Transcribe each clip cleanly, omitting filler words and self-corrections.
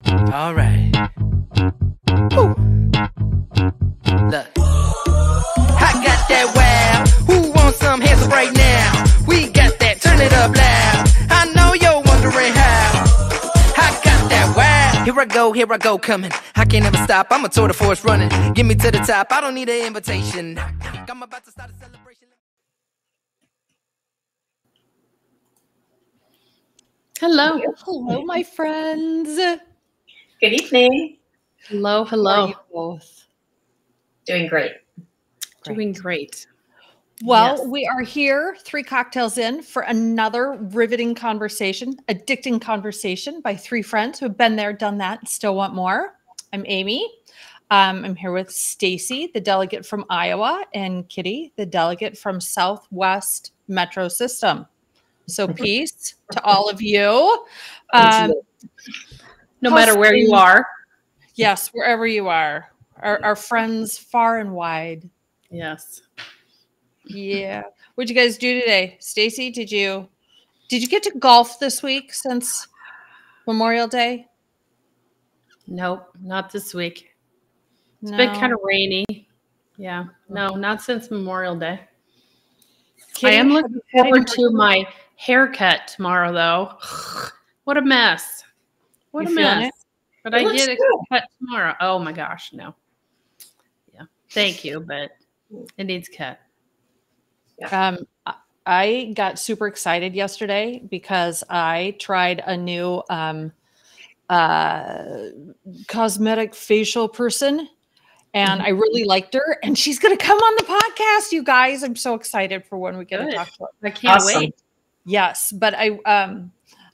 All right. Woo. Look. I got that wow. Who wants some hands up right now? We got that. Turn it up loud. I know you're wondering how. I got that wow. Here I go, coming. I can't ever stop. I'm a tour de force running. Get me to the top. I don't need an invitation. I'm about to start a celebration. Hello. Hello, my friends. Good evening. Hello, How hello. are you both? Doing great. Doing great. Well, Yes. we are here, 3 cocktails in, for another riveting conversation, addicting conversation by 3 friends who have been there, done that, and still want more. I'm Amy. I'm here with Stacey, the delegate from Iowa, and Kitty, the delegate from Southwest Metro System. So peace to all of you. No matter where you things- are. Yes, wherever you are. Our friends far and wide. Yes. Yeah. What'd you guys do today? Stacey, did you get to golf this week since Memorial Day? Nope, not this week. It's No. been kind of rainy. Yeah. No, not since Memorial Day. Kitty, I am have looking you had any forward to my haircut tomorrow, though. What a mess. What You a feeling mess. it? But It I looks get a good. cut tomorrow. Oh my gosh, no. Yeah. Thank you, but it needs cut. I got super excited yesterday because I tried a new cosmetic facial person and I really liked her and she's going to come on the podcast, you guys. I'm so excited for when we get to Good. talk to her. I can't Awesome. wait. Yes, but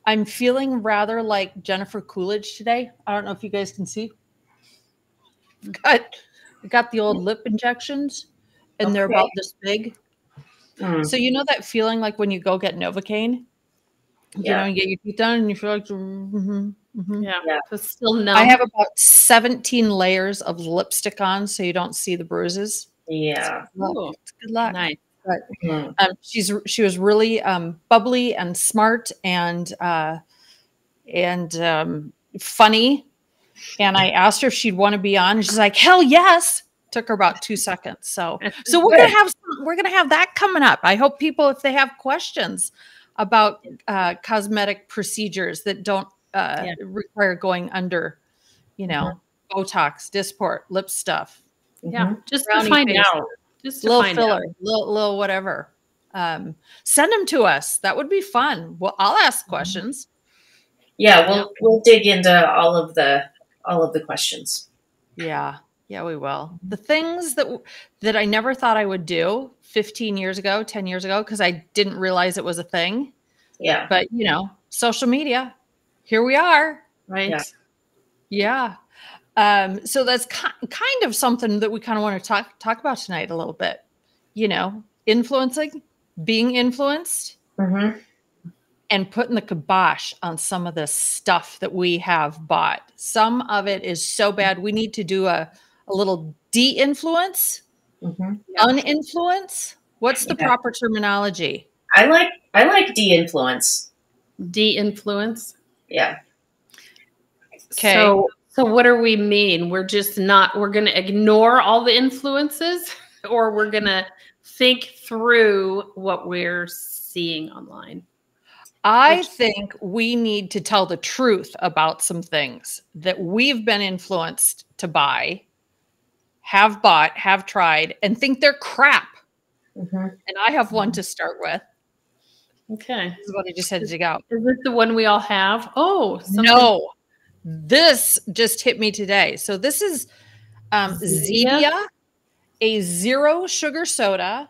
I'm feeling rather like Jennifer Coolidge today. I don't know if you guys can see. I got the old lip injections and they're Okay. about this big. Mm. So you know that feeling like when you go get Novocaine? You Yeah. know, you get your teeth done and you feel like Yeah. Yeah. It's still numb. I have about 17 layers of lipstick on so you don't see the bruises. Yeah. Ooh, It's good luck. nice. But Mm. she was really bubbly and smart and funny. And I asked her if she'd want to be on, and she's like, "Hell yes!" Took her about 2 seconds. So we're gonna have that coming up. I hope people, if they have questions about cosmetic procedures that don't require going under, Botox, Dysport, lip stuff, Yeah. Just to Brownie find face. out. Just to little find filler, out. little whatever. Send them to us. That would be fun. Well, I'll ask questions. Yeah, we'll dig into all of the questions. Yeah, we will. The things that I never thought I would do 15 years ago, 10 years ago, because I didn't realize it was a thing. Yeah. But social media, here we are. Right? Yeah. Yeah. So that's kind of something that we kind of want to talk about tonight a little bit. Influencing, being influenced, Mm-hmm. and putting the kibosh on some of the stuff that we have bought. Some of it is so bad. We need to do a little de-influence, Mm-hmm. uninfluence. What's the proper terminology? I like de-influence. De-influence. Yeah. Okay. So what do we mean? We're going to ignore all the influences or we're going to think through what we're seeing online? I think we need to tell the truth about some things that we've been influenced to buy, have bought, have tried, and think they're crap. Mm-hmm. And I have one to start with. Okay. This is what I just had to dig out. Is this the one we all have? Oh, No, this just hit me today. So this is Zevia, a 0 sugar soda.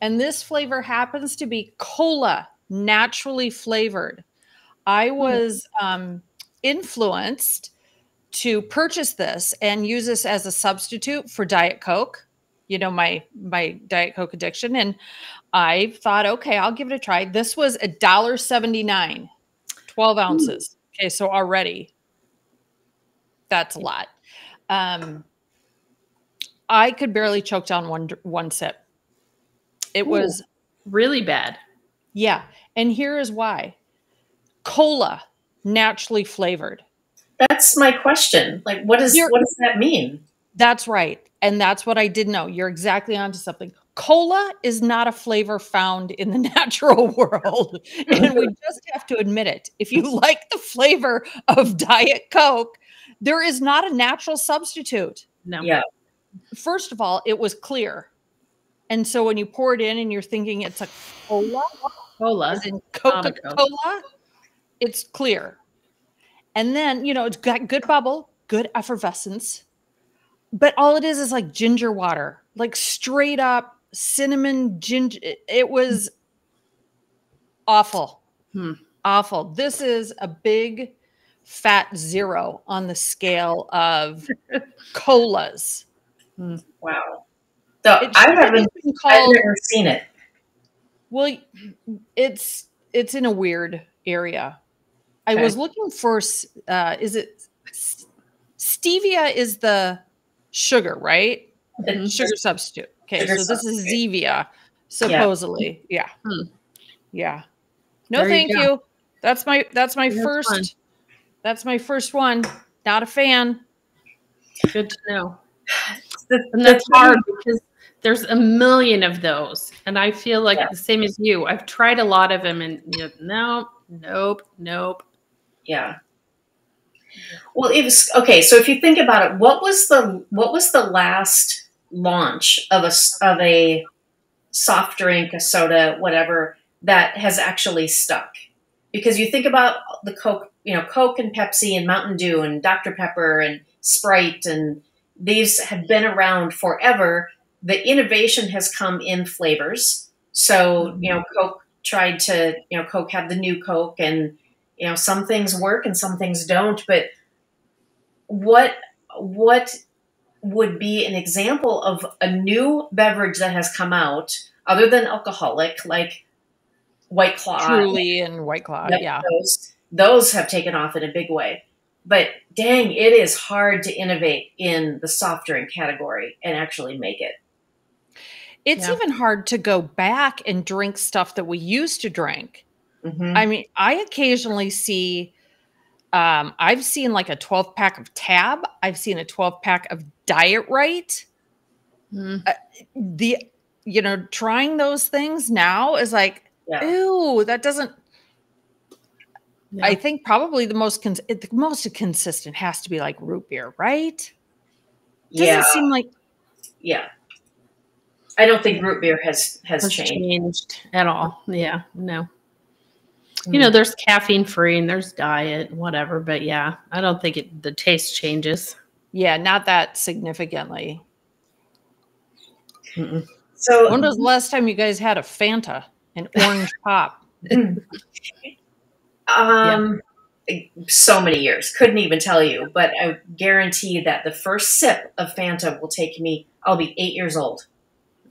And this flavor happens to be cola, naturally flavored. I was influenced to purchase this and use this as a substitute for Diet Coke, my Diet Coke addiction. And I thought, okay, I'll give it a try. This was $1.79, 12 ounces. Okay, so already that's a lot. I could barely choke down one sip. It was really bad. Yeah. And here is why. Cola, naturally flavored. that's my question. Like, what does that mean? That's right. And that's what I didn't know. You're exactly onto something. Cola is not a flavor found in the natural world. And we just have to admit it. If you like the flavor of Diet Coke, there is not a natural substitute. No. Yeah. First of all, it was clear. And so when you pour it in and you're thinking it's a cola, as in Coca-Cola, it's clear. And then, you know, it's got good bubble, good effervescence. But all it is like ginger water, like straight up cinnamon ginger. It was awful. Awful. This is a big fat 0 on the scale of colas. Wow. So I've never seen it. Well, it's in a weird area. I was looking for, is it stevia is the sugar, right? Sugar substitute. Okay, so this is Zevia, supposedly. Yeah. Yeah. No, thank you. That's my first. Fun. That's my first one. Not a fan. Good to know. And that's hard because there's a million of those. And I feel like the same as you. I've tried a lot of them and nope. Yeah. Well, it was okay. So if you think about it, what was the last launch of a soft drink, a soda, whatever, that has actually stuck? Because you think about the Coke, you know, Coke and Pepsi and Mountain Dew and Dr. Pepper and Sprite, and these have been around forever. The innovation has come in flavors. So, you know, Coke tried to, you know, Coke had the new Coke, and, you know, some things work and some things don't. But what would be an example of a new beverage that has come out other than alcoholic, like White Claw? Truly and White Claw, yeah. Those have taken off in a big way. But dang, it is hard to innovate in the soft drink category and actually make it. It's even hard to go back and drink stuff that we used to drink. I mean, I occasionally see, I've seen like a 12-pack of Tab. I've seen a 12-pack of Diet Right. You know, trying those things now is like, ew, that doesn't. I think probably the most consistent has to be like root beer, right? Doesn't seem like. Yeah. I don't think root beer has changed at all. Yeah, no. You know, there's caffeine free and there's diet and whatever, but yeah, I don't think the taste changes. Yeah, not that significantly. So when was the last time you guys had a Fanta, an orange pop? So many years. Couldn't even tell you, but I guarantee that the first sip of Fanta will take me, I'll be 8 years old.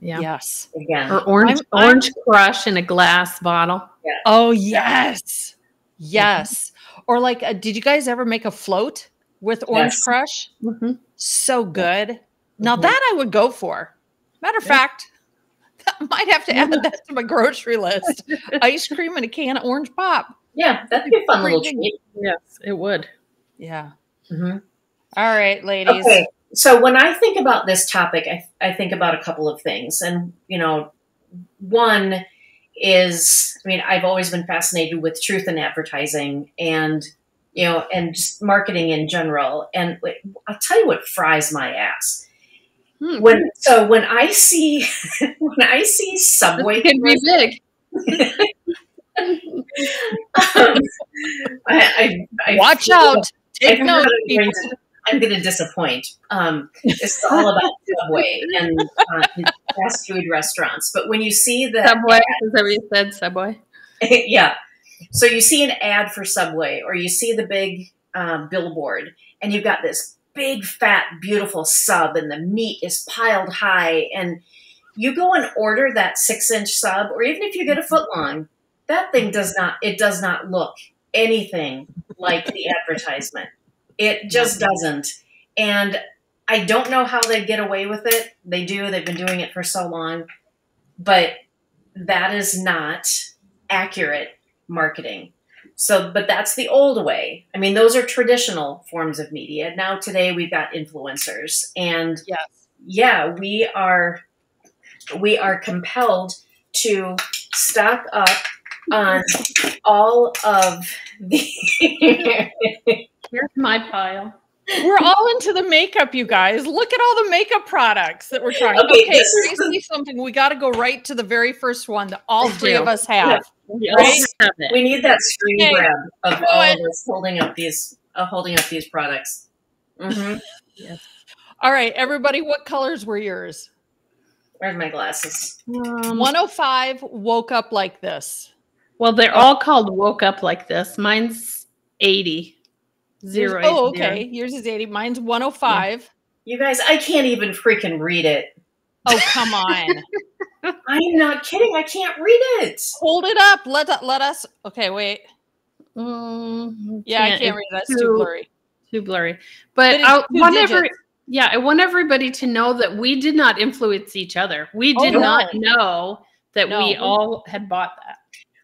Yeah. Yes. Again. Or orange crush in a glass bottle. Yeah. Oh, yes. Yes. Or like, did you guys ever make a float with orange crush? So good. Now that I would go for. Matter of fact, I might have to add that to my grocery list. Ice cream and a can of orange pop. Yeah, that'd be a fun little treat. Yes, it would. Yeah. All right, ladies. Okay. So when I think about this topic, I think about a couple of things. And, you know, one is, I mean, I've always been fascinated with truth in advertising and, you know, and just marketing in general. And I'll tell you what fries my ass. When I see Subway, it can be big. Watch out. Take note, people. I'm going to disappoint. It's all about Subway and fast food restaurants. But when you see the Subway, is that what you said? Subway? Yeah. So you see an ad for Subway, or you see the big billboard, and you've got this big, fat, beautiful sub, and the meat is piled high, and you go and order that 6-inch sub, or even if you get a foot long, that thing does not look anything like the advertisement. It just doesn't. And I don't know how they get away with it. They do. They've been doing it for so long. But that is not accurate marketing. So, but that's the old way. I mean, those are traditional forms of media. Now today we've got influencers, and Yes. yeah, we are compelled to stock up on all of the Here's my pile. We're all into the makeup, you guys. Look at all the makeup products that we're trying. Okay, Okay, this is seriously, something we got to go right to the very first one that all We three do. of us have. We Right? all have it. we need that screen Okay. grab of Do all it. of us holding up these products. Mm-hmm. All right, everybody, what colors were yours? Where's my glasses? 105 woke up like this. Well, they're all called woke up like this. Mine's 80. Yours, 080. oh, okay. Yours is 80. Mine's 105. You guys, I can't even freaking read it. Oh, come on. I'm not kidding. I can't read it. Hold it up. Let us. Okay, wait. Mm, Yeah, I can't read. That's too blurry. Too blurry. But it's I two want digits. I want everybody to know that we did not influence each other. We did no. not know that No. we all had bought that.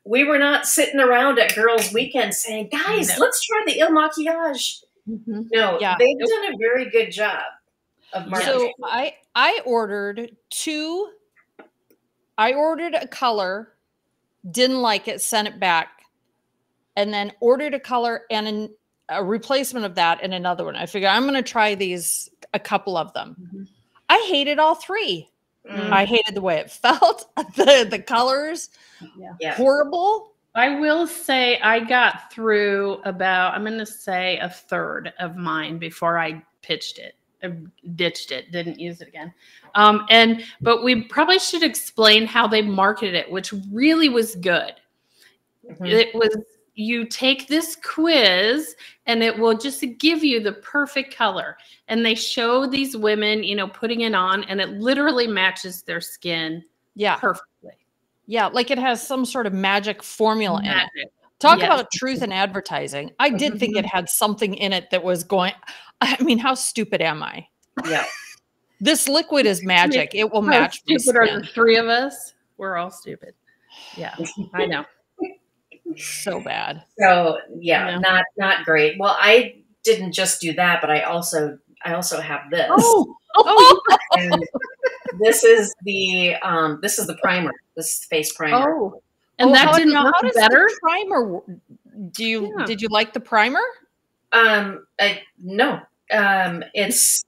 We were not sitting around at Girls' Weekend saying, guys, No. let's try the Il Maquillage. Mm-hmm. No, Yeah. they've done a very good job of marketing. So I ordered two. I ordered a color, didn't like it, sent it back, and then ordered a color and a replacement of that and another one. I figured I'm going to try these, a couple of them. Mm-hmm. I hated all three. Mm. I hated the way it felt, the colors, Yeah. horrible. I will say I got through about, I'm going to say a third of mine before I pitched it. I ditched it, didn't use it again. But we probably should explain how they marketed it, which really was good. Mhm. It was, you take this quiz and it will just give you the perfect color. And they show these women, putting it on, and it literally matches their skin Yeah. perfectly. Yeah. Like it has some sort of magic formula in it. Magic. Talk Yes. about truth in advertising. I did think it had something in it that was going, I mean, how stupid am I? Yeah. This liquid is magic. It will How match my stupid are skin. the three of us? We're all stupid. Yeah, I know. So bad. So yeah, Yeah. not great. Well, I didn't just do that, but I also have this. Oh, And this is the primer. This is the face primer. Oh, and that didn't how work does better? the primer? Did you like the primer? No. It's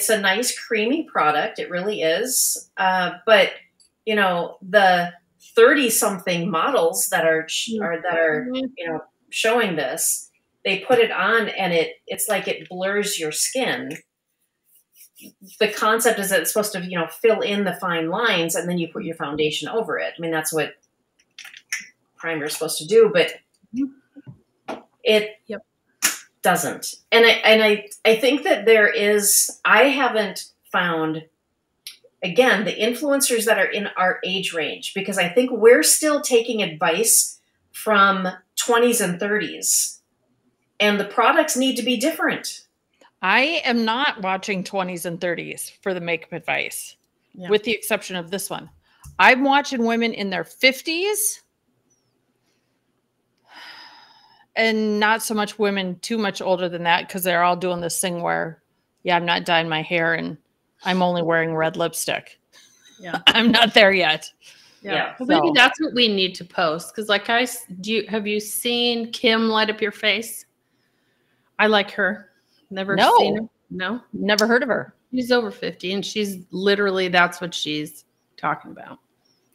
a nice creamy product. It really is. But the 30-something models that are showing this, they put it on and it's like it blurs your skin. The concept is that it's supposed to, fill in the fine lines, and then you put your foundation over it. I mean, that's what primer is supposed to do, but it doesn't. And I think that I haven't found, again, the influencers that are in our age range, because I think we're still taking advice from 20s and 30s, and the products need to be different. I am not watching 20s and 30s for the makeup advice, with the exception of this one. I'm watching women in their 50s and not so much women too much older than that, because they're all doing this thing where, I'm not dyeing my hair and I'm only wearing red lipstick. Yeah, I'm not there yet. Yeah. Well, maybe that's what we need to post. Because have you seen Kim Light Up Your Face? I like her. Never seen her. No, never heard of her. She's over 50, and she's literally, that's what she's talking about.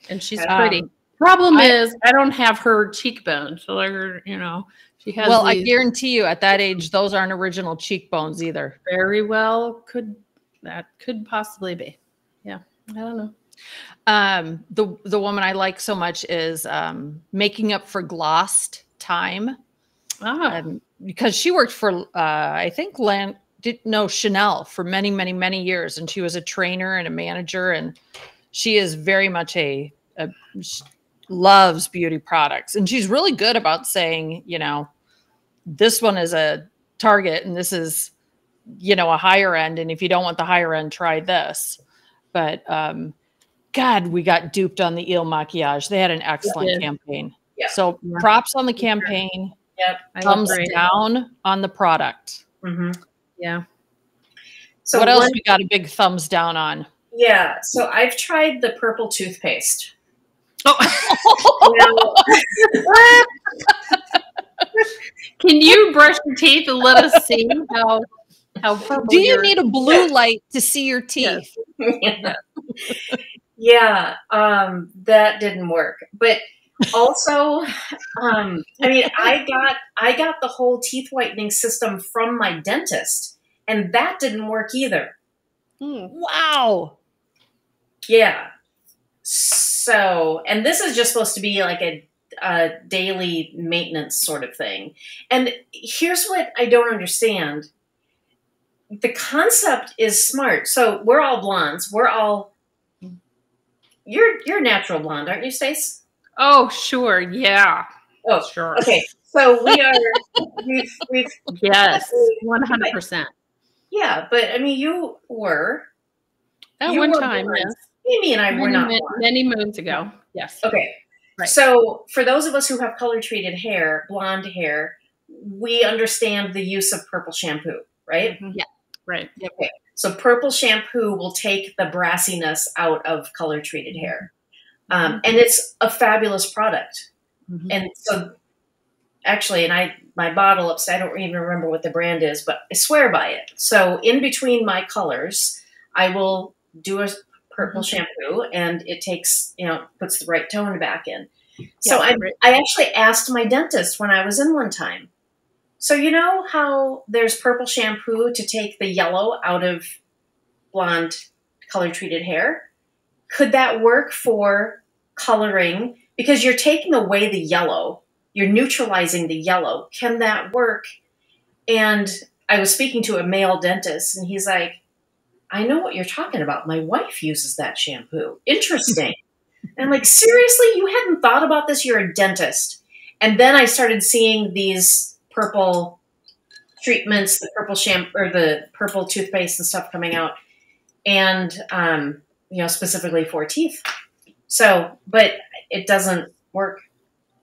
And she's pretty. Problem is, I don't have her cheekbones. So she has. Well, I guarantee you at that age, those aren't original cheekbones either. Very well could possibly be. Yeah. I don't know. The woman I like so much is Making Up for Glossed Time. Because she worked for, I think, Chanel for many, many, many years. And she was a trainer and a manager. And she is very much she loves beauty products. And she's really good about saying, this one is a Target and this is, a higher end. And if you don't want the higher end, try this. But God, we got duped on the Il Maquillage. They had an excellent campaign. Yeah. So props on the campaign. Yep. Thumbs down on the product. Yeah. So what else we got a big thumbs down on? Yeah. So I've tried the purple toothpaste. Oh. Can you brush your teeth and let us see how purple? Do you need a blue light to see your teeth? Yeah. That didn't work. But also, I mean, I got the whole teeth whitening system from my dentist, and that didn't work either. Wow. Yeah. So, and this is just supposed to be like a daily maintenance sort of thing. And here's what I don't understand. The concept is smart. So we're all blondes. You're natural blonde, aren't you, Stace? Oh, sure. Yeah. Oh, sure. Okay. So we are, we've yes, 100%. Yeah. But I mean, you were. At one time, yes. Amy and I were not many moons ago. Yes. Okay. Right. So for those of us who have color treated hair, blonde hair, we understand the use of purple shampoo, right? Yeah. Right. Okay. So purple shampoo will take the brassiness out of color treated hair. And it's a fabulous product. And so actually, and my bottle upstairs, I don't even remember what the brand is, but I swear by it. So in between my colors, I will do a purple shampoo, and it takes, puts the right tone back in. So I actually asked my dentist when I was in one time. So you know how there's purple shampoo to take the yellow out of blonde color treated hair? Could that work for coloring? Because you're taking away the yellow, you're neutralizing the yellow. Can that work? And I was speaking to a male dentist, and he's like, I know what you're talking about. My wife uses that shampoo. Interesting. And I'm like, seriously? You hadn't thought about this? You're a dentist. And then I started seeing these purple treatments, the purple shampoo or the purple toothpaste and stuff coming out. And, specifically for teeth. So, but it doesn't work.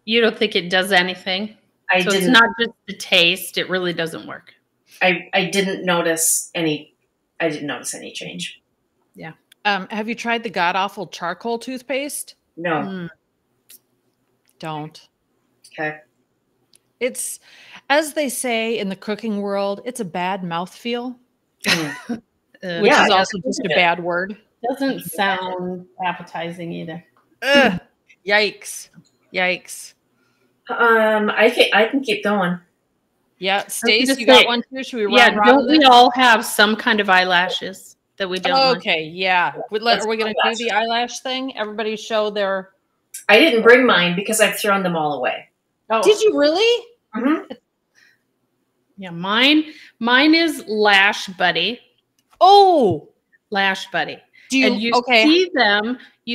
You don't think it does anything? It's not just the taste. It really doesn't work. I didn't notice any change. Yeah. Have you tried the god-awful charcoal toothpaste? No. Don't. Okay. It's, as they say in the cooking world, it's a bad mouthfeel, which is also just a bad word. Doesn't sound appetizing either. Ugh. Yikes. I can keep going. Yeah, Stacey, you got one too? Should we run? Don't we all have some kind of eyelashes that we don't? Okay, yeah. Are we going to do the eyelash thing? Everybody show their. I didn't bring mine because I've thrown them all away. Oh, did you really? Mm-hmm. Yeah, mine is Lash Buddy. Oh, Lash Buddy. You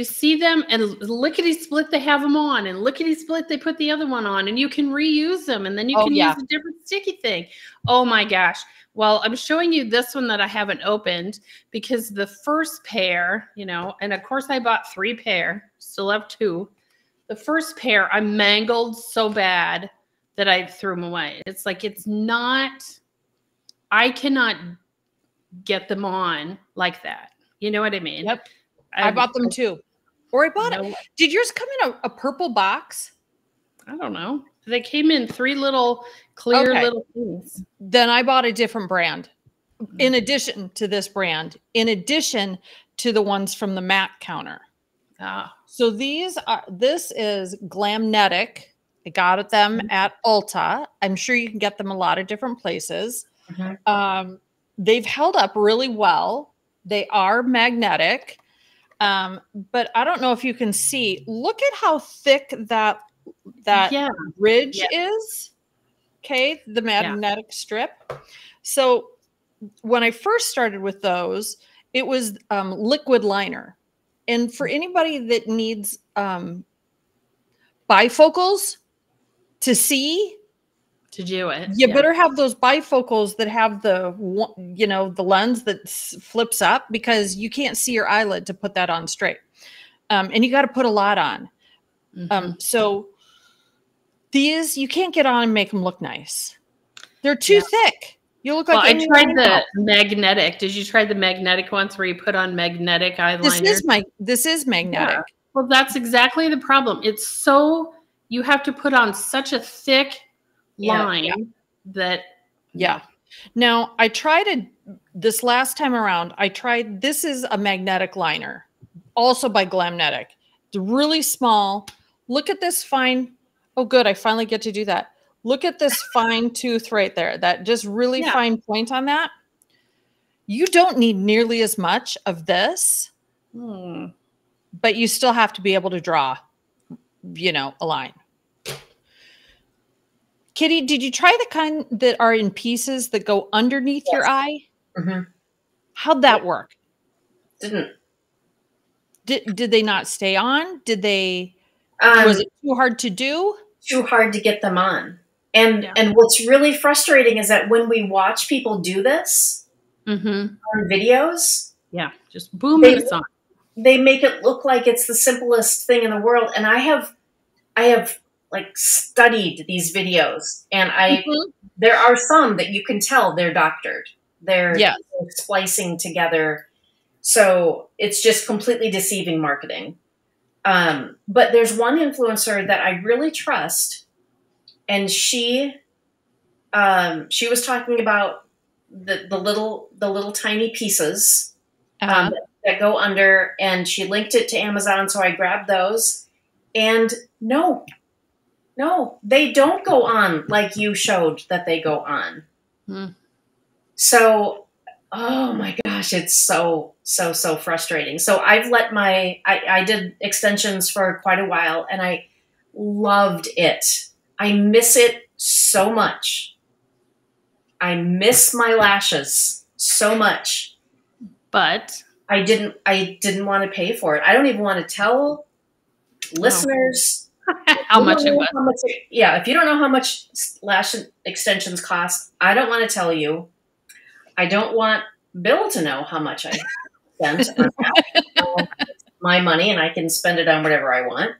see them, and lickety split they have them on, and lickety split they put the other one on, and you can reuse them, and then you can use a different sticky thing. Oh my gosh. Well, I'm showing you this one that I haven't opened because the first pair, and of course I bought 3 pair, still have 2. The first pair I mangled so bad that I threw them away. It's like, I cannot get them on like that. You know what I mean? Yep. I bought them too. Or I bought it. Did yours come in a purple box? I don't know. They came in 3 little clear little things. Then I bought a different brand. In addition to this brand, in addition to the ones from the Mac counter. So this is Glamnetic. I got them at Ulta. I'm sure you can get them a lot of different places. They've held up really well. They are magnetic. But I don't know if you can see. Look at how thick that ridge is. Okay, the magnetic strip. So when I first started with those, it was liquid liner. And for anybody that needs bifocals to see, to do it, you better have those bifocals that have the lens that flips up, because you can't see your eyelid to put that on straight. And you got to put a lot on. So These you can't get on and make them look nice. They're too thick. You look like I Amy tried the Winehouse. magnetic. Did you try the magnetic ones where you put on magnetic eyeliner? This is magnetic. Yeah. Well, that's exactly the problem. It's so you have to put on such a thick line that Now I tried this last time around. This is a magnetic liner, also by Glamnetic. It's really small. Look at this fine. Oh, good. I finally get to do that. Look at this fine tooth right there. That just really fine point on that. You don't need nearly as much of this, but you still have to be able to draw, a line. Kitty, did you try the kind that are in pieces that go underneath your eye? Mm-hmm. How'd that work? Didn't. Did they not stay on? Did they? Was it too hard to do? Too hard to get them on. And what's really frustrating is that when we watch people do this on videos, just boom, it's on. They make it look like it's the simplest thing in the world. And I have like studied these videos, and there are some that you can tell they're doctored. They're splicing together. So it's just completely deceiving marketing. But there's one influencer that I really trust, and she was talking about the little tiny pieces that go under, and she linked it to Amazon. So I grabbed those, and no, they don't go on like you showed that they go on. So, oh my gosh, it's so frustrating. So I've let I did extensions for quite a while, and I loved it. I miss it so much. I miss my lashes so much. But I didn't want to pay for it. I don't even want to tell listeners how much it was. If you don't know how much lash extensions cost, I don't want to tell you. I don't want Bill to know how much I spent on that. My money, and I can spend it on whatever I want.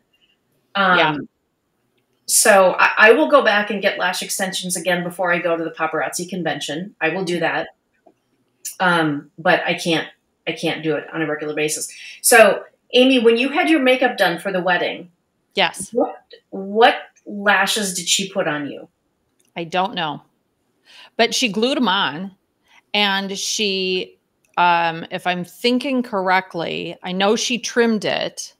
So I will go back and get lash extensions again before I go to the paparazzi convention. I will do that. But I can't do it on a regular basis. So Amy, when you had your makeup done for the wedding, yes, what lashes did she put on you? I don't know, but she glued them on, and she, if I'm thinking correctly, I know she trimmed it.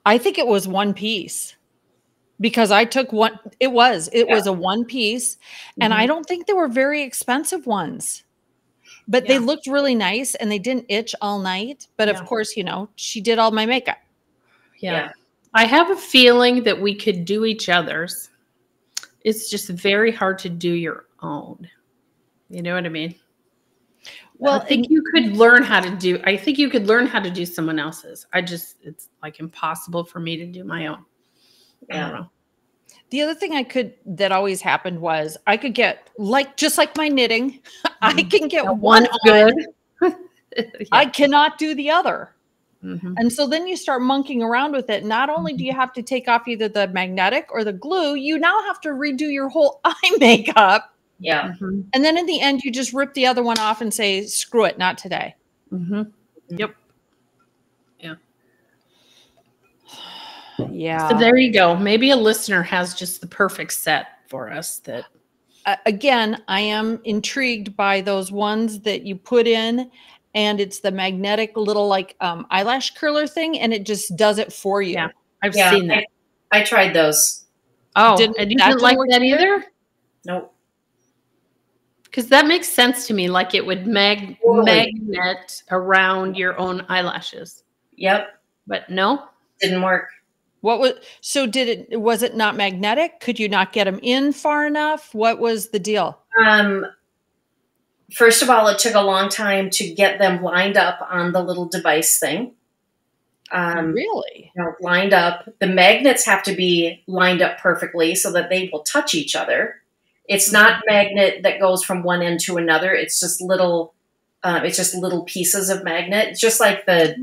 I think it was one piece, because I took one. It was a one piece, and I don't think they were very expensive ones, but they looked really nice, and they didn't itch all night. But of course, she did all my makeup. Yeah. I have a feeling that we could do each other's. It's just very hard to do your own. You know what I mean? Well, I think you could learn how to do someone else's. It's like impossible for me to do my own. I don't know. The other thing that always happened was I could get just like my knitting, I can get one good. I cannot do the other. And so then you start monkeying around with it. Not only do you have to take off either the magnetic or the glue, you now have to redo your whole eye makeup. Yeah. And then in the end, you just rip the other one off and say, screw it, not today. Yep. Yeah. Yeah. So there you go. Maybe a listener has just the perfect set for us that. Again, I am intrigued by those ones that you put in, and it's the magnetic little eyelash curler thing, and it just does it for you. Yeah, I've seen that. I tried those. Oh, and you didn't like that either? Nope. Because that makes sense to me. Like it would magnet around your own eyelashes. Yep. But no? Didn't work. Was it not magnetic? Could you not get them in far enough? What was the deal? First of all, it took a long time to get them lined up on the little device thing. Really? Lined up. The magnets have to be lined up perfectly so that they will touch each other. It's not magnet that goes from one end to another. It's just little pieces of magnet. It's just like the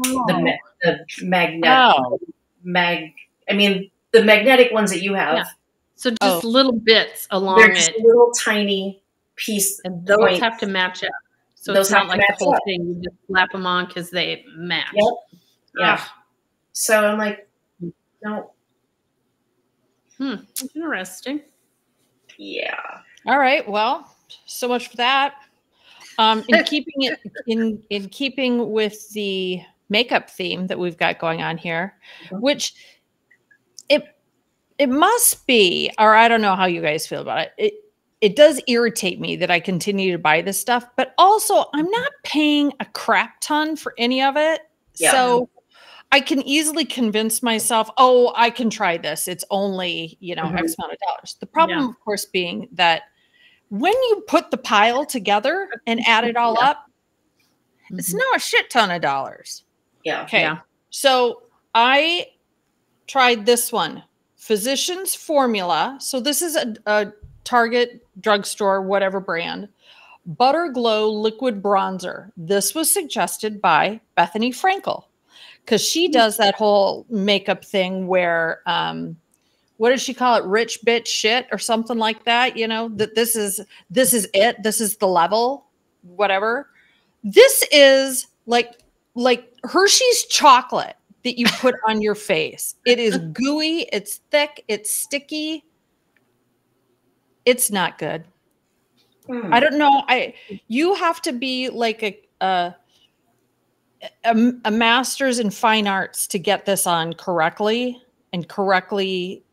magnet I mean, the magnetic ones that you have, Yeah. So just little bits along they're just it, little tiny piece. and those points. have to match up. So Those it's not have to like the match whole up. thing. You just slap them on because they match. Yep. Yeah. Ah. So I'm like, no. Interesting. Yeah. All right. Well, so much for that. In keeping it in keeping with the makeup theme that we've got going on here, which it must be, or I don't know how you guys feel about it. It does irritate me that I continue to buy this stuff, but also I'm not paying a crap ton for any of it. Yeah. So I can easily convince myself, oh, I can try this. It's only, X amount of dollars. The problem, of course, being that when you put the pile together and add it all up, it's now a shit ton of dollars. Yeah. Okay. Yeah. So I tried this one, Physicians Formula. So this is a Target drugstore, whatever brand, Butter Glow Liquid Bronzer. This was suggested by Bethany Frankel because she does that whole makeup thing where, what does she call it? Rich bitch shit or something like that. That this is it. This is the level, whatever. This is like Hershey's chocolate that you put on your face. It is gooey. It's thick. It's sticky. It's not good. I don't know. You have to be like a master's in fine arts to get this on correctly and correctly.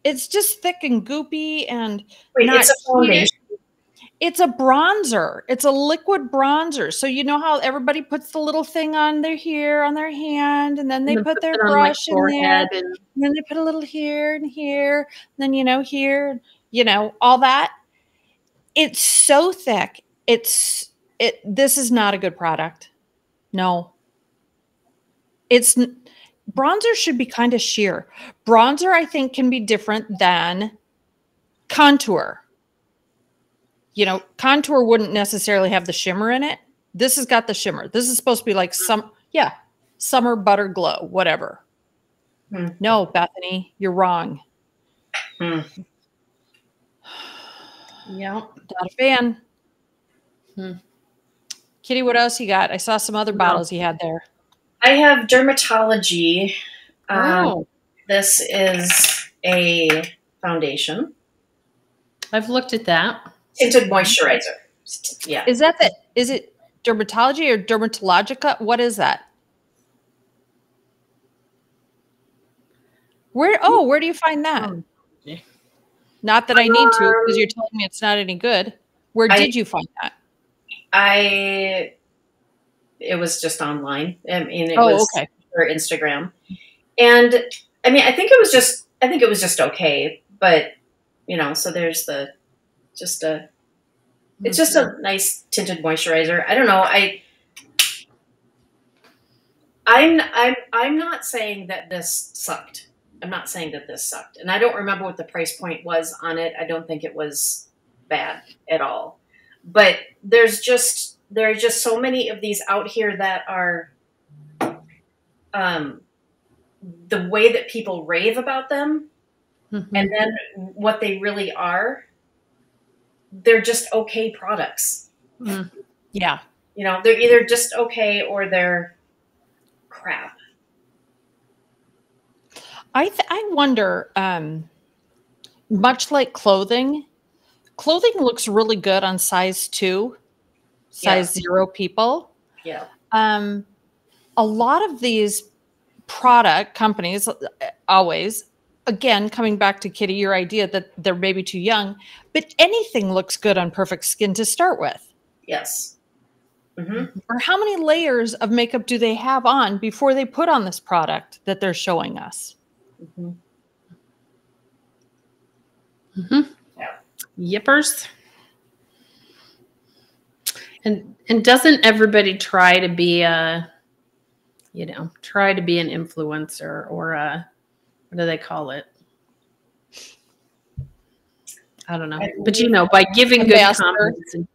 It's just thick and goopy and not it's a foundation. It's a bronzer. It's a liquid bronzer. So you know how everybody puts the little thing on their hand, and then they put their brush in there, and then they put a little here and here, and then here, all that. It's so thick. This is not a good product. No. Bronzer should be kind of sheer. Bronzer, I think, can be different than contour. Contour wouldn't necessarily have the shimmer in it. This has got the shimmer. This is supposed to be like summer butter glow, whatever. No, Bethany, you're wrong. Yeah. Not a fan. Kitty, what else you got? I saw some other bottles you had there. I have Dermatology. This is a foundation. I've looked at that. Tinted moisturizer. Yeah. Is it Dermatology or Dermatologica? What is that? Where do you find that? Not that I need to, because you're telling me it's not any good. Where did you find that? It was just online. I mean, it was okay. for Instagram. And I mean, I think it was just okay, but so there's it's just a nice tinted moisturizer. I don't know. I'm not saying that this sucked. I'm not saying that this sucked. And I don't remember what the price point was on it. I don't think it was bad at all. But there are just so many of these out here that are the way that people rave about them, and then what they really are, they're just okay products. Yeah. They're either just okay or they're crap. I wonder, much like clothing looks really good on size 2, size 0 people. Yeah. A lot of these product companies, always, again, coming back to Kitty, your idea that they're maybe too young, but anything looks good on perfect skin to start with. Yes. Or how many layers of makeup do they have on before they put on this product that they're showing us? Yippers. And doesn't everybody try to be an influencer or what do they call it? I don't know. But by giving good comments and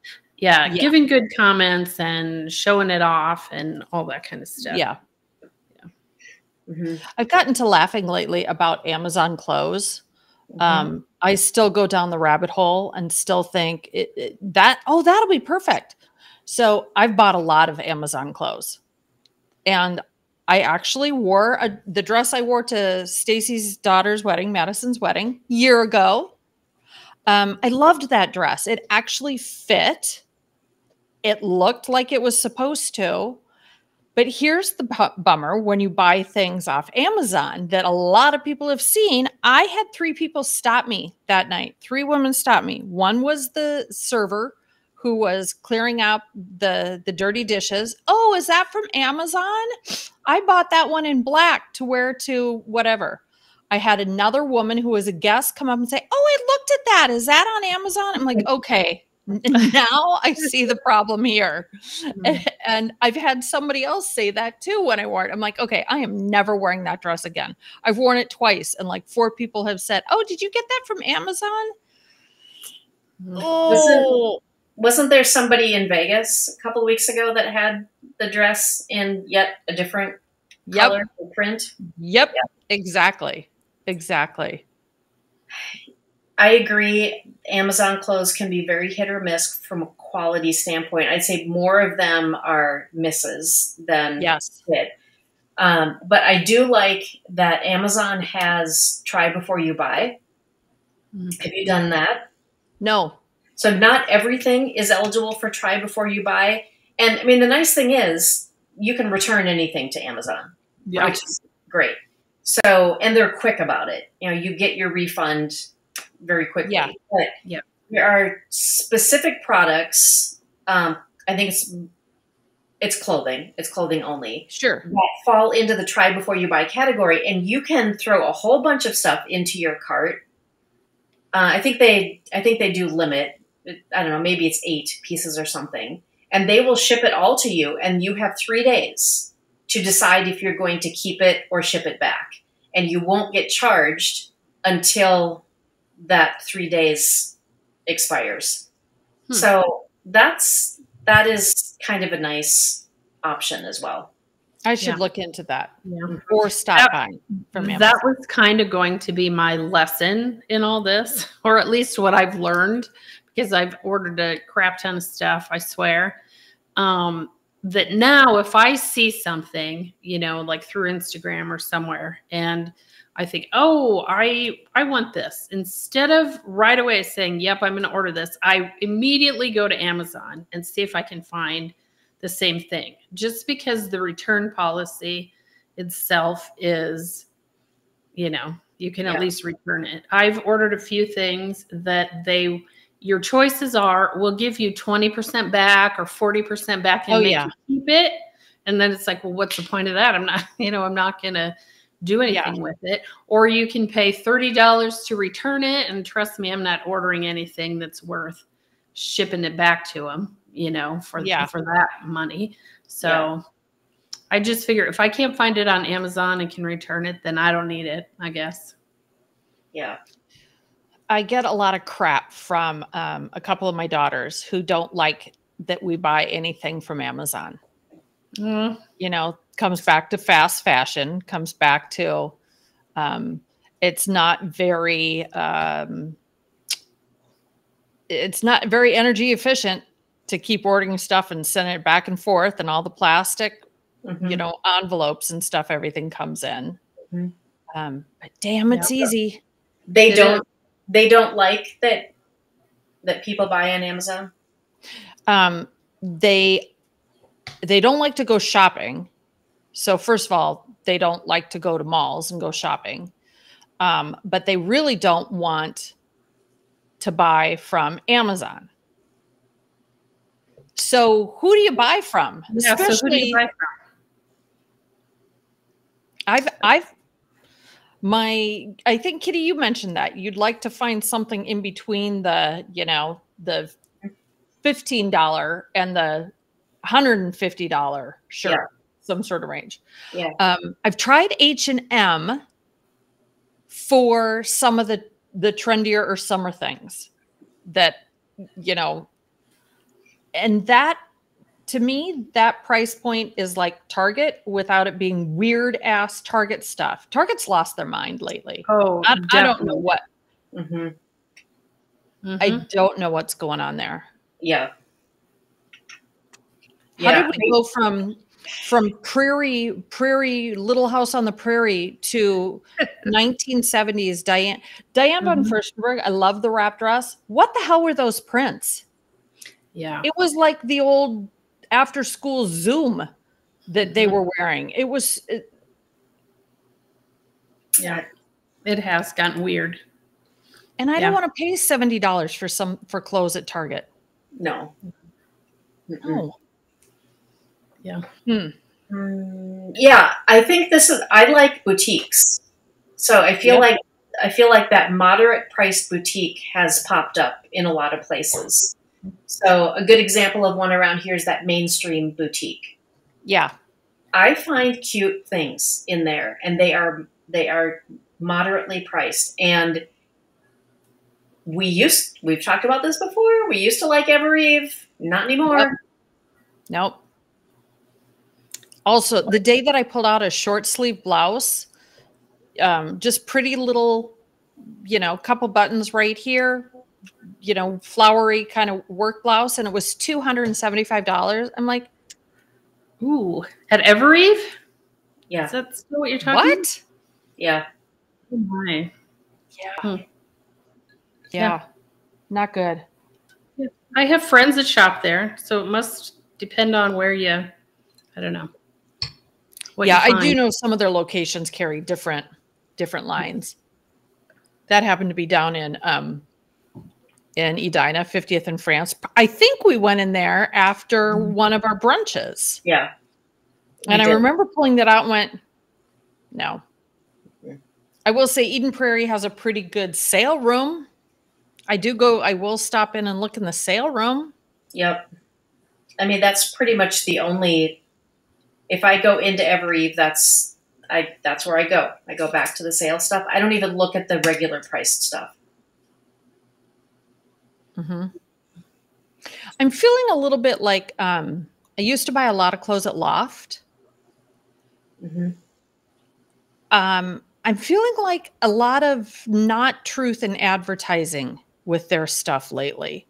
giving good comments and showing it off and all that kind of stuff. Yeah. I've gotten to laughing lately about Amazon clothes. I still go down the rabbit hole and still think that'll be perfect. So I've bought a lot of Amazon clothes, and I actually wore the dress I wore to Stacey's daughter's wedding, Madison's wedding, year ago. I loved that dress. It actually fit. It looked like it was supposed to. But here's the bummer when you buy things off Amazon that a lot of people have seen. I had 3 people stop me that night. 3 women stopped me. One was the server who was clearing out the dirty dishes. Oh, is that from Amazon? I bought that one in black to wear to whatever. I had another woman who was a guest come up and say, oh, I looked at that. Is that on Amazon? I'm like, okay. Now I see the problem here. And I've had somebody else say that too when I wore it. I'm like, okay, I am never wearing that dress again. I've worn it twice, and like 4 people have said, oh, did you get that from Amazon? Oh, wasn't there somebody in Vegas a couple of weeks ago that had the dress in yet a different color or print? Yep. Exactly. I agree. Amazon clothes can be very hit or miss from a quality standpoint. I'd say more of them are misses than hit. But I do like that Amazon has try before you buy. Have you done that? No. So not everything is eligible for try before you buy. And I mean, the nice thing is you can return anything to Amazon, which is great. So, and they're quick about it. You know, you get your refund very quickly. But there are specific products. I think it's clothing. It's clothing only. Sure. That fall into the try before you buy category, and you can throw a whole bunch of stuff into your cart. I think they do limit. I don't know. Maybe it's 8 pieces or something, and they will ship it all to you, and you have 3 days to decide if you're going to keep it or ship it back, and you won't get charged until that 3 days expires. So that is kind of a nice option as well. I should look into that or stop buying from Amazon. That was kind of going to be my lesson in all this, or at least what I've learned, because I've ordered a crap ton of stuff, I swear. That now if I see something, you know, like through Instagram or somewhere, and I think, oh, I want this. Instead of right away saying, yep, I'm going to order this, I immediately go to Amazon and see if I can find the same thing. Just because the return policy itself is, you know, you can at least return it. I've ordered a few things that your choices are, we'll give you 20% back or 40% back and make you keep it. And then it's like, well, what's the point of that? I'm not going to do anything with it. Or you can pay $30 to return it. And trust me, I'm not ordering anything that's worth shipping it back to them, you know, for that money. So I just figure if I can't find it on Amazon and can return it, then I don't need it, I guess. Yeah. I get a lot of crap from a couple of my daughters who don't like that we buy anything from Amazon. You know, comes back to fast fashion, comes back to it's not very energy efficient to keep ordering stuff and send it back and forth, and all the plastic, you know, envelopes and stuff, everything comes in. But damn, it's easy. They don't like that people buy on Amazon. They don't like to go shopping. So first of all, they don't like to go to malls and go shopping. But they really don't want to buy from Amazon. So who do you buy from? Yeah, so who do you buy from? I think, Kitty, you mentioned that you'd like to find something in between the, you know, the $15 and the $150 shirt, some sort of range. Yeah. I've tried H&M for some of the trendier or summer things that, you know, and that to me, that price point is like Target without it being weird ass Target stuff. Target's lost their mind lately. Oh, I don't know definitely. what. Mm-hmm. I don't know what's going on there. Yeah. How did we go from prairie Little House on the Prairie to 1970s Diane von Furstenberg? I love the wrap dress. What the hell were those prints? Yeah. It was like the old after school Zoom that they were wearing. It was Yeah. It has gotten weird. and I don't want to pay $70 for clothes at Target. No. Oh. Yeah. Yeah, I think I like boutiques. So I feel like that moderate priced boutique has popped up in a lot of places. So a good example of one around here is that mainstream boutique. Yeah. I find cute things in there, and they are moderately priced. And we've talked about this before. We used to like Evereve, not anymore. Yep. Nope. Also, the day that I pulled out a short sleeve blouse, just pretty little, couple buttons right here, flowery kind of work blouse, and it was $275. I'm like, ooh, at Evereve? Yeah. Is that still what you're talking about? What? Yeah. Oh my. Yeah. Yeah. Not good. Yeah. I have friends that shop there, so it must depend on where I don't know. I do know some of their locations carry different lines. That happened to be down in Edina, 50th in France. I think we went in there after one of our brunches. Yeah. And I remember pulling that out and went, no. I will say Eden Prairie has a pretty good sale room. I will stop in and look in the sale room. Yep. I mean, that's pretty much the only, if I go into Evereve, that's where I go. I go back to the sale stuff. I don't even look at the regular priced stuff. Mm-hmm. I'm feeling a little bit like, I used to buy a lot of clothes at Loft. Mm-hmm. I'm feeling like a lot of not truth in advertising with their stuff lately.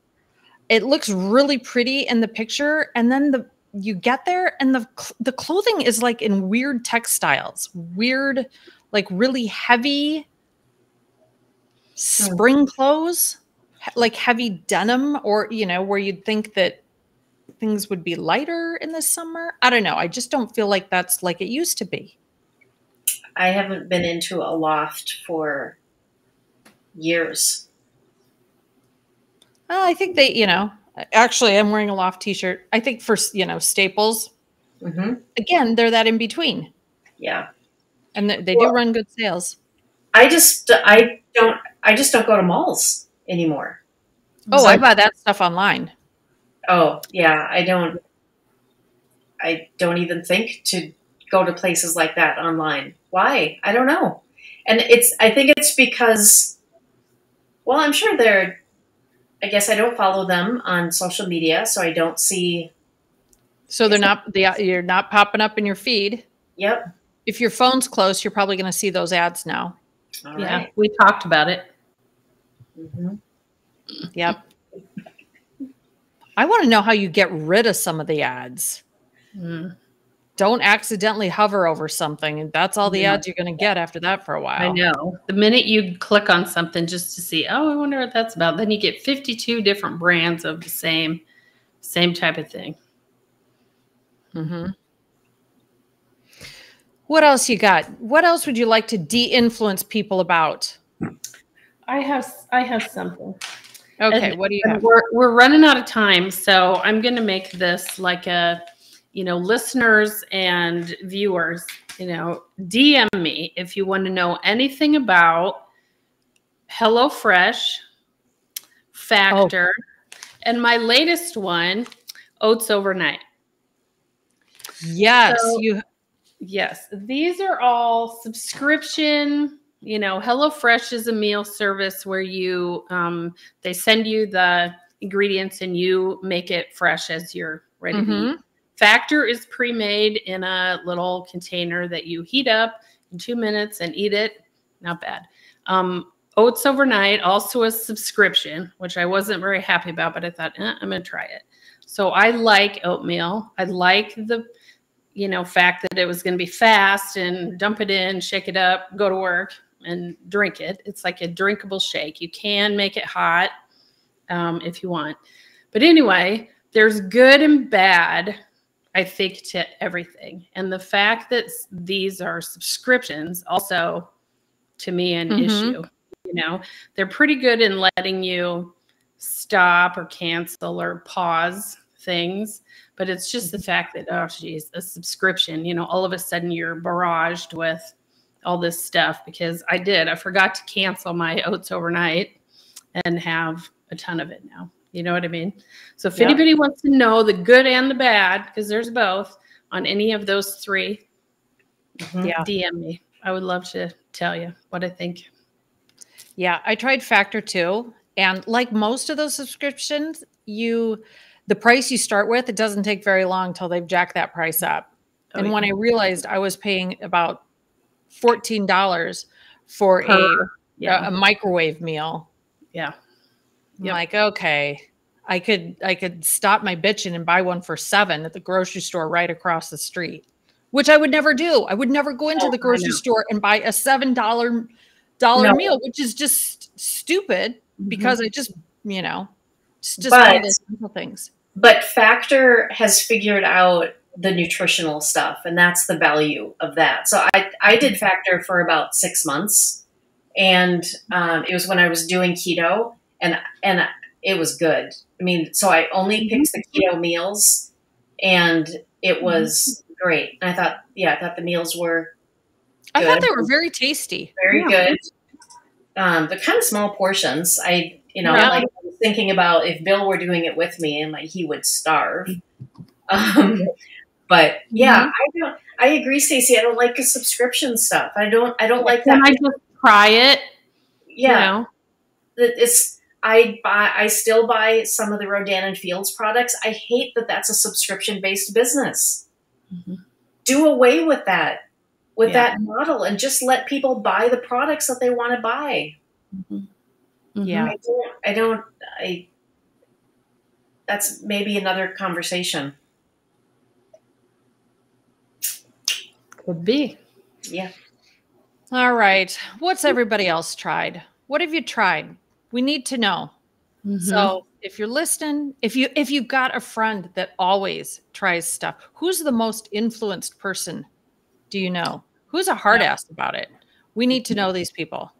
It looks really pretty in the picture, and then you get there and the clothing is like in weird textiles, weird, like really heavy spring clothes, like heavy denim, or where you'd think that things would be lighter in the summer. I don't know. I just don't feel like that's like it used to be. I haven't been into a Loft for years. Well, I think they, actually I'm wearing a Loft t-shirt. I think for, staples, again, they're that in between. Yeah. And they do run good sales. I just don't go to malls anymore. Oh, I buy that stuff online. Oh yeah. I don't even think to go to places like that online. Why? I don't know. And I think it's because, well, I'm sure I guess I don't follow them on social media, so I don't see. So you're not popping up in your feed. Yep. If your phone's close, you're probably going to see those ads now. All yeah, right. we talked about it. Mm-hmm. Yep. I want to know how you get rid of some of the ads. Don't accidentally hover over something, and that's all the ads you're going to get after that for a while. I know. The minute you click on something just to see, oh, I wonder what that's about, then you get 52 different brands of the same type of thing. Mm-hmm. What else you got? What else would you like to de-influence people about? I have something. Okay, what do you have? We're running out of time, so I'm going to make this like a, listeners and viewers, DM me if you want to know anything about HelloFresh, Factor, and my latest one, Oats Overnight. Yes, Yes, these are all subscription. HelloFresh is a meal service where they send you the ingredients and you make it fresh as you're ready to eat. Factor is pre-made in a little container that you heat up in 2 minutes and eat it. Not bad. Oats Overnight, also a subscription, which I wasn't very happy about, but I thought, I'm going to try it. So I like oatmeal. I like the, fact that it was going to be fast and dump it in, shake it up, go to work and drink it. It's like a drinkable shake. You can make it hot if you want. But anyway, there's good and bad, I think, to everything. And the fact that these are subscriptions also, to me, an issue. They're pretty good in letting you stop or cancel or pause things. But it's just the fact that, oh, geez, a subscription, all of a sudden you're barraged with all this stuff, because I forgot to cancel my Oats Overnight and have a ton of it now. You know what I mean? So if anybody wants to know the good and the bad, because there's both, on any of those three, DM me. I would love to tell you what I think. Yeah, I tried Factor too. And like most of those subscriptions, the price you start with, it doesn't take very long till they've jacked that price up. And when I realized I was paying about $14 for a microwave meal. Yeah. I'm like, okay, I could stop my bitching and buy one for $7 at the grocery store right across the street, which I would never do. I would never go into the grocery store and buy a $7 meal, which is just stupid because I just, just one of those simple things. But Factor has figured out the nutritional stuff, and that's the value of that. So I did Factor for about 6 months, and it was when I was doing keto. And it was good. I mean, so I only picked the keto meals, and it was great. And I thought the meals were good. I thought they were very tasty. Very good. They're kind of small portions. I was thinking about if Bill were doing it with me, and he would starve. But I agree, Stacey. I don't like the subscription stuff. I don't like that. Can I just try it? Yeah. I still buy some of the Rodan and Fields products. I hate that that's a subscription-based business. Do away with that, that model, and just let people buy the products that they want to buy. Yeah. That's maybe another conversation. Could be. Yeah. All right. What's everybody else tried? What have you tried? We need to know. So if you're listening, if you got a friend that always tries stuff, who's the most influenced person? Do you know? Who's a hard ass about it? We need to know these people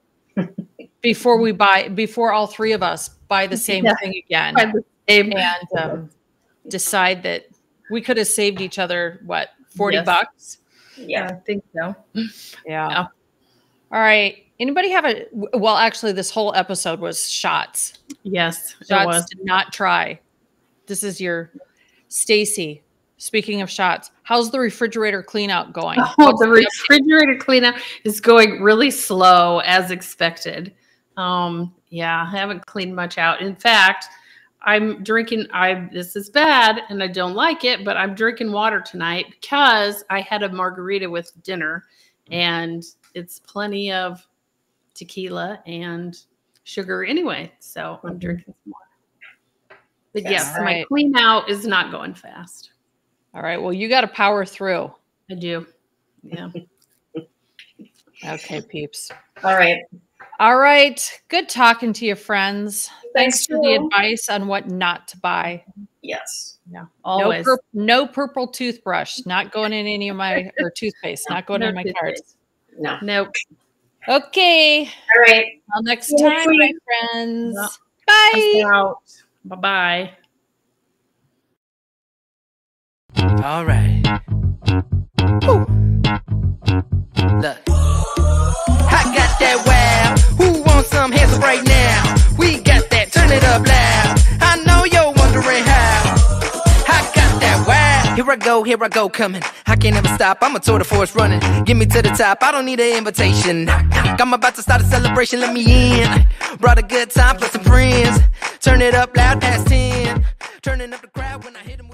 before all three of us buy the same thing again and decide that we could have saved each other, what, $40? Yeah, I think so. Yeah. All right. Anybody have well, actually, this whole episode was shots. Yes, Shots did not try. This is your Stacey. Speaking of shots, how's the refrigerator clean out going? Oh, the refrigerator clean out is going really slow as expected. I haven't cleaned much out. In fact, I'm drinking, this is bad and I don't like it, but I'm drinking water tonight because I had a margarita with dinner, and it's plenty of tequila and sugar anyway. So I'm drinking some water. But yes, my clean out is not going fast. All right. Well, you got to power through. I do. Yeah. Okay, peeps. All right. All right. Good talking to you, friends. Thanks for the advice on what not to buy. Yes. Yeah. Always. No purple toothbrush. Not going in any of my, or toothpaste. Not going in my cards. No. Nope. Okay. All right. Until next time, my friends. Yeah. Bye. Bye-bye. All right. Woo. Look. I got that wow. Who wants some hands up right now? We got that. Turn it up loud. I know you're wondering how. I got that wow. Here I go, coming. I can't ever stop. I'm a tour de force running. Get me to the top. I don't need an invitation. I'm about to start a celebration. Let me in. Brought a good time plus some friends. Turn it up loud past 10. Turning up the crowd when I hit them.